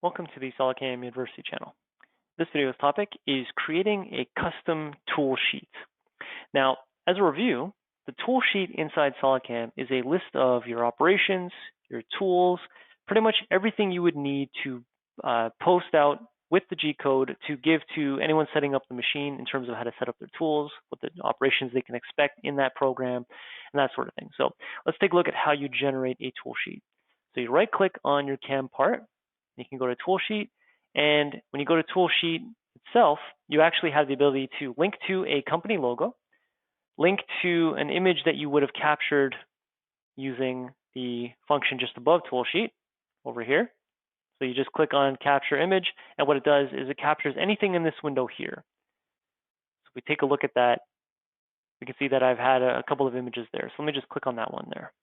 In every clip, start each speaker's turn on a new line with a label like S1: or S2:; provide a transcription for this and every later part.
S1: Welcome to the SolidCAM University channel. This video's topic is creating a custom tool sheet. Now, as a review, the tool sheet inside SolidCAM is a list of your operations, your tools, pretty much everything you would need to post out with the G code to give to anyone setting up the machine in terms of how to set up their tools, what the operations they can expect in that program, and that sort of thing. So let's take a look at how you generate a tool sheet. So you right click on your CAM part, you can go to tool sheet, and when you go to tool sheet itself, you actually have the ability to link to a company logo, link to an image that you would have captured using the function just above tool sheet over here. So you just click on capture image, and what it does is it captures anything in this window here. So if we take a look at that, we can see that I've had a couple of images there. So let me just click on that one there.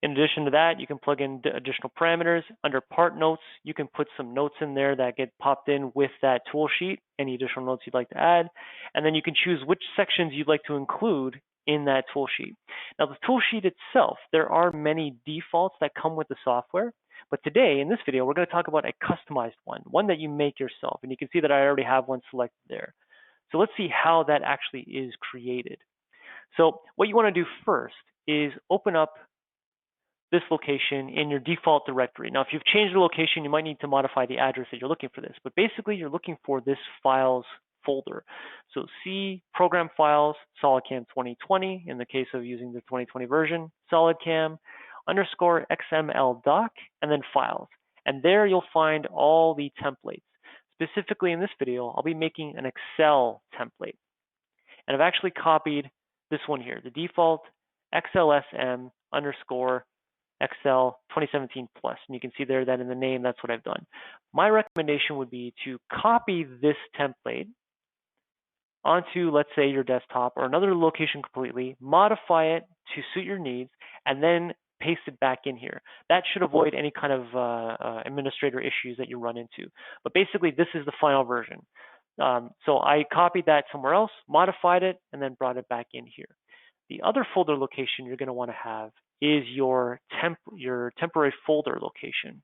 S1: In addition to that, you can plug in additional parameters. Under part notes, you can put some notes in there that get popped in with that tool sheet, any additional notes you'd like to add. And then you can choose which sections you'd like to include in that tool sheet. Now, the tool sheet itself, there are many defaults that come with the software. But today, in this video, we're going to talk about a customized one that you make yourself. And you can see that I already have one selected there. So let's see how that actually is created. So what you want to do first is open up this location in your default directory. Now, if you've changed the location, you might need to modify the address that you're looking for this. But basically, you're looking for this files folder. So C, Program Files, SolidCAM 2020, in the case of using the 2020 version, SolidCAM, _ XML doc, and then Files. And there you'll find all the templates. Specifically in this video, I'll be making an Excel template. And I've actually copied this one here, the default XLSM _ Excel 2017 plus, and you can see there that in the name, that's what I've done. My recommendation would be to copy this template onto, let's say, your desktop or another location completely, modify it to suit your needs, and then paste it back in here. That should avoid any kind of administrator issues that you run into. But basically, this is the final version. So I copied that somewhere else, modified it, and then brought it back in here. The other folder location you're going to want to have is your temporary folder location.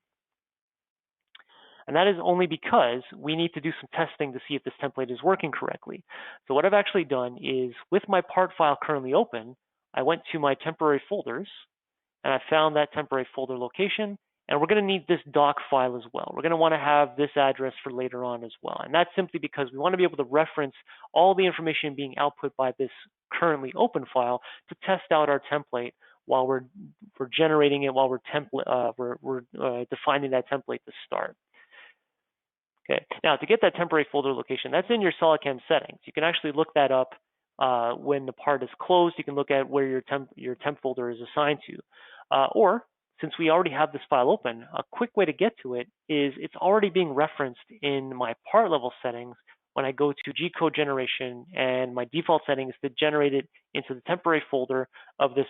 S1: And that is only because we need to do some testing to see if this template is working correctly. So what I've actually done is, with my part file currently open, I went to my temporary folders, and I found that temporary folder location, and we're going to need this doc file as well. We're going to want to have this address for later on as well. And that's simply because we want to be able to reference all the information being output by this currently open file to test out our template while we're generating it, while we're defining that template to start. Okay. Now, to get that temporary folder location, that's in your SolidCAM settings. You can actually look that up when the part is closed. You can look at where your temp folder is assigned to. Or, since we already have this file open, a quick way to get to it is it's already being referenced in my part level settings when I go to G code generation, and my default setting is to generate it into the temporary folder of this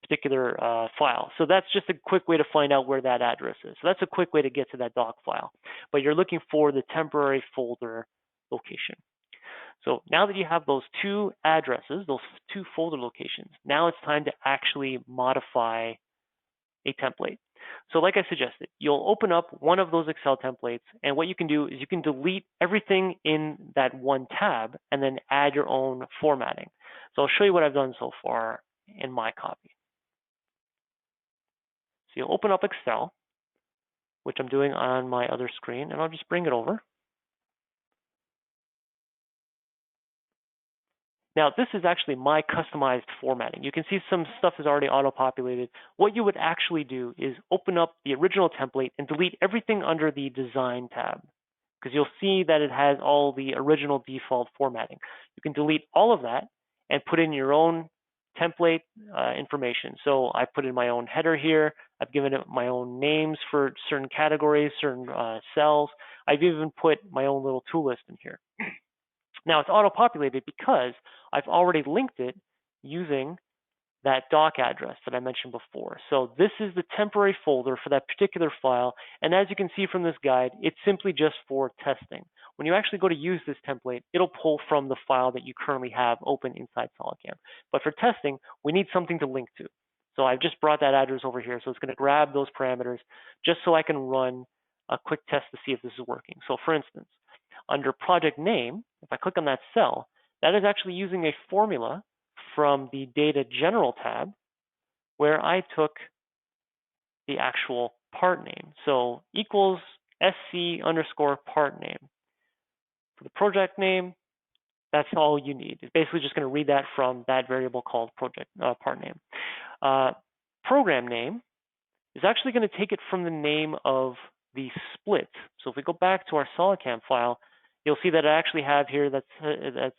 S1: particular file. So that's just a quick way to find out where that address is. So that's a quick way to get to that doc file. But you're looking for the temporary folder location. So now that you have those two addresses, those two folder locations, now it's time to actually modify a template. So like I suggested, you'll open up one of those Excel templates, and what you can do is you can delete everything in that one tab and then add your own formatting. So I'll show you what I've done so far in my copy. So you'll open up Excel, which I'm doing on my other screen, and I'll just bring it over. Now, this is actually my customized formatting. You can see some stuff is already auto-populated. What you would actually do is open up the original template and delete everything under the Design tab, because you'll see that it has all the original default formatting. You can delete all of that and put in your own template information. So I put in my own header here. I've given it my own names for certain categories, certain cells. I've even put my own little tool list in here. Now, it's auto-populated because I've already linked it using that doc address that I mentioned before. So this is the temporary folder for that particular file. And as you can see from this guide, it's simply just for testing. When you actually go to use this template, it'll pull from the file that you currently have open inside SolidCAM. But for testing, we need something to link to. So I've just brought that address over here. So it's going to grab those parameters just so I can run a quick test to see if this is working. So for instance, under project name, if I click on that cell, that is actually using a formula from the Data General tab where I took the actual part name. So equals SC underscore part name. For the project name, that's all you need. It's basically just going to read that from that variable called project part name. Program name is actually going to take it from the name of the split. So if we go back to our SolidCAM file, you'll see that I actually have here that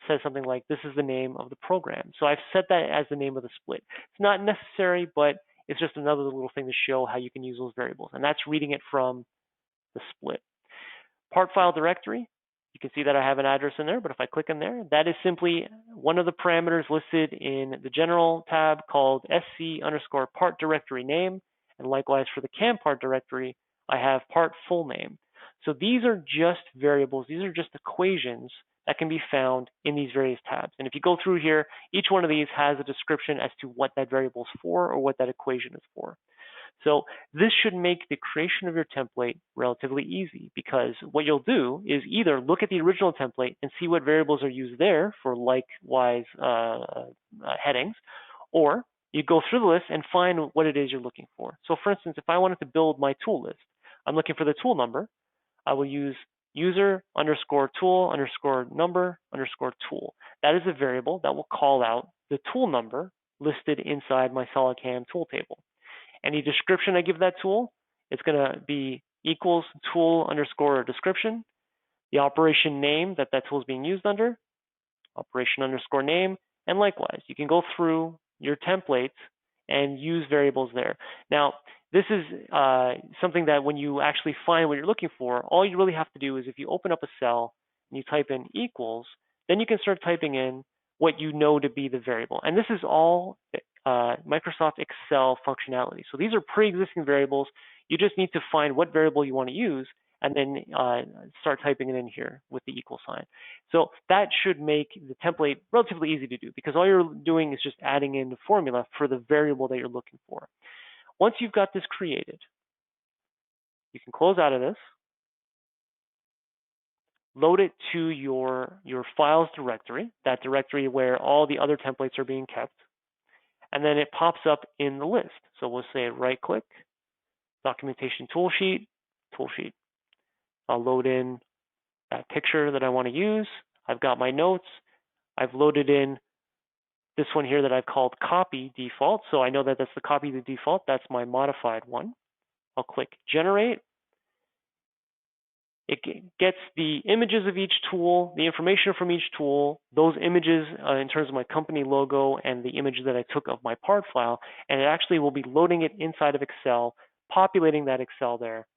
S1: says something like, this is the name of the program. So I've set that as the name of the split. It's not necessary, but it's just another little thing to show how you can use those variables. And that's reading it from the split. Part file directory, you can see that I have an address in there, but if I click in there, that is simply one of the parameters listed in the general tab called SC underscore part directory name. And likewise for the CAM part directory, I have part full name. So these are just variables. These are just equations that can be found in these various tabs. And if you go through here, each one of these has a description as to what that variable is for or what that equation is for. So this should make the creation of your template relatively easy, because what you'll do is either look at the original template and see what variables are used there for likewise headings, or you go through the list and find what it is you're looking for. So for instance, if I wanted to build my tool list, I'm looking for the tool number. I will use user underscore tool underscore number underscore tool. That is a variable that will call out the tool number listed inside my SolidCAM tool table. Any description I give that tool, it's going to be equals tool underscore description, the operation name that that tool is being used under, operation underscore name, and likewise, you can go through your templates and use variables there. Now, this is something that when you actually find what you're looking for, all you really have to do is if you open up a cell and you type in equals, then you can start typing in what you know to be the variable. And this is all Microsoft Excel functionality. So these are pre-existing variables. You just need to find what variable you want to use and then start typing it in here with the equal sign. So that should make the template relatively easy to do, because all you're doing is just adding in the formula for the variable that you're looking for. Once you've got this created, you can close out of this, load it to your files directory, that directory where all the other templates are being kept, and then it pops up in the list. So we'll say right click, documentation tool sheet, tool sheet. I'll load in that picture that I want to use. I've got my notes. I've loaded in this one here that I've called copy default. So I know that that's the copy to default. That's my modified one. I'll click generate. It gets the images of each tool, the information from each tool, those images in terms of my company logo and the image that I took of my part file, and it actually will be loading it inside of Excel, populating that Excel there.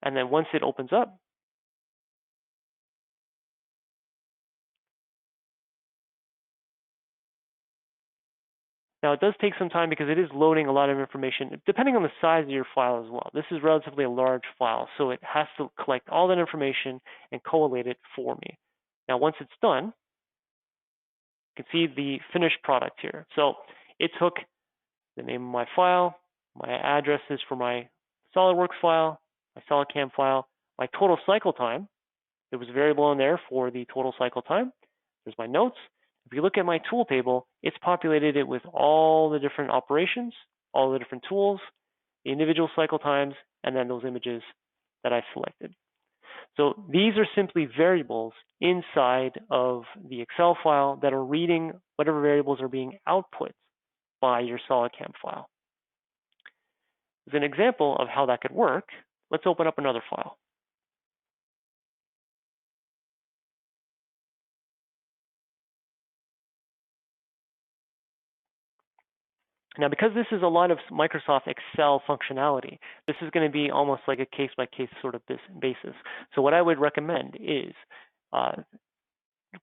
S1: And then once it opens up, now it does take some time because it is loading a lot of information, depending on the size of your file as well. This is relatively a large file, so it has to collect all that information and collate it for me. Now, once it's done, you can see the finished product here. So it took the name of my file, my addresses for my SolidWorks file, my SolidCAM file, my total cycle time. There was a variable in there for the total cycle time. There's my notes. If you look at my tool table, it's populated it with all the different operations, all the different tools, the individual cycle times, and then those images that I selected. So these are simply variables inside of the Excel file that are reading whatever variables are being output by your SolidCAM file. As an example of how that could work, let's open up another file. Now, because this is a lot of Microsoft Excel functionality, this is going to be almost like a case-by-case sort of basis. So what I would recommend is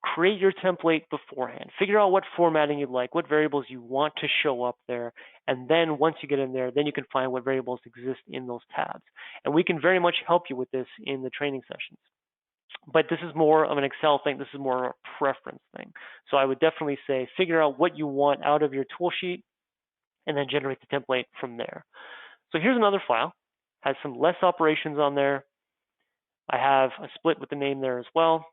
S1: create your template beforehand. Figure out what formatting you'd like, what variables you want to show up there, and then once you get in there, then you can find what variables exist in those tabs. And we can very much help you with this in the training sessions. But this is more of an Excel thing. This is more of a preference thing. So I would definitely say figure out what you want out of your tool sheet, and then generate the template from there. So here's another file. has some less operations on there. I have a split with the name there as well.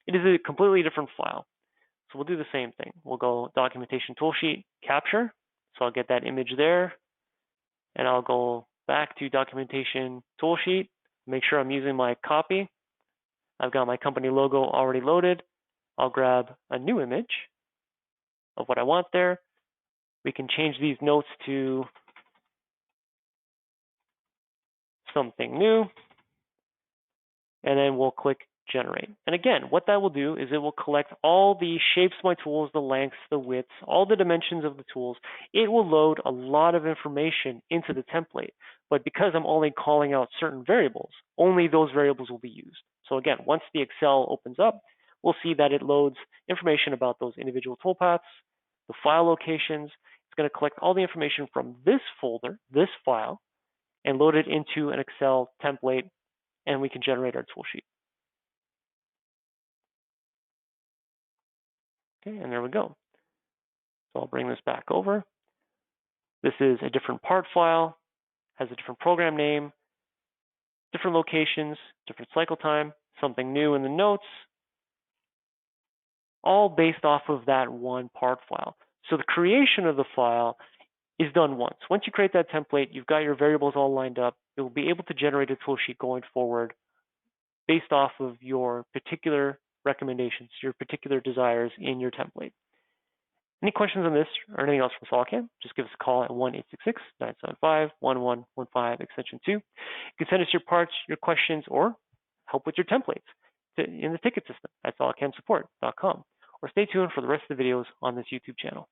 S1: It is a completely different file. So we'll do the same thing. We'll go documentation toolsheet, capture. So I'll get that image there. And I'll go back to documentation toolsheet, make sure I'm using my copy. I've got my company logo already loaded. I'll grab a new image of what I want there. We can change these notes to something new. And then we'll click generate. And again, what that will do is it will collect all the shapes of my tools, the lengths, the widths, all the dimensions of the tools. It will load a lot of information into the template. But because I'm only calling out certain variables, only those variables will be used. So again, once the Excel opens up, we'll see that it loads information about those individual toolpaths, the file locations. It's going to collect all the information from this folder, this file, and load it into an Excel template, and we can generate our tool sheet. Okay, and there we go. So I'll bring this back over. This is a different part file, has a different program name, different locations, different cycle time, something new in the notes, all based off of that one part file. So the creation of the file is done once. Once you create that template, you've got your variables all lined up. You'll be able to generate a tool sheet going forward based off of your particular recommendations, your particular desires in your template. Any questions on this or anything else from SolidCAM, just give us a call at 1-866-975-1115, extension 2. You can send us your parts, your questions, or help with your templates in the ticket system at solidcamsupport.com. Or stay tuned for the rest of the videos on this YouTube channel.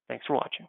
S1: Thanks for watching.